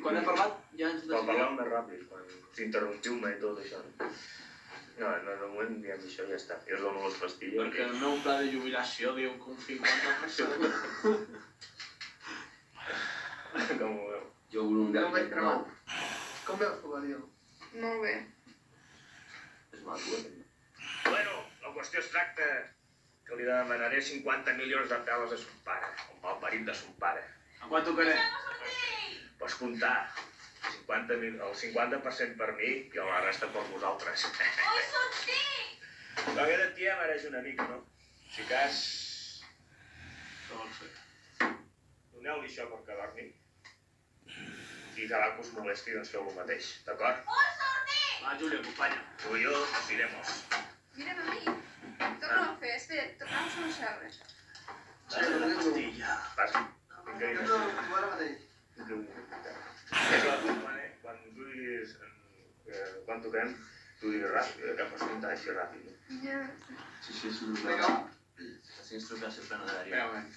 Quan he parlat ja ens Quan parlàvem més ràpid, quan s'interrompiu-me i tot això. No, de moment diem això i ja està. Jo us dono les pastilles. Perquè el meu pla de jubilació diu que un 50%. Com ho veu? Jo un No ho veig 10 cremant. Com veus tu, Guardió? Molt bé. És maco, Bueno, la qüestió es tracta que li demanaré 50 milions de peles a son pare, un malparit de son pare. A quant tocaré? Pots comptar. El 50% per mi i la resta per vosaltres. Oi, sortir! La vida de tia mereix una mica, no? Si cas... Què vols fer? Doneu-li això per quedar-n'hi. Si farà que us molesti, doncs feu el mateix, d'acord? Oi, sortir! Va, Júlia, acompanya. Tu i jo nos iremos. Mira'm a mi. Torna a fer, espera, tornem a xerrar. Dale la pastilla. Vas. Vinga, No, tu ara mateix. Quan tu diguis... Quan toquem, tu diguis ràpid, que pots comptar així ràpid. Ja. Sí, és un... Vinga, va. Así instrucció plena de Espera un moment.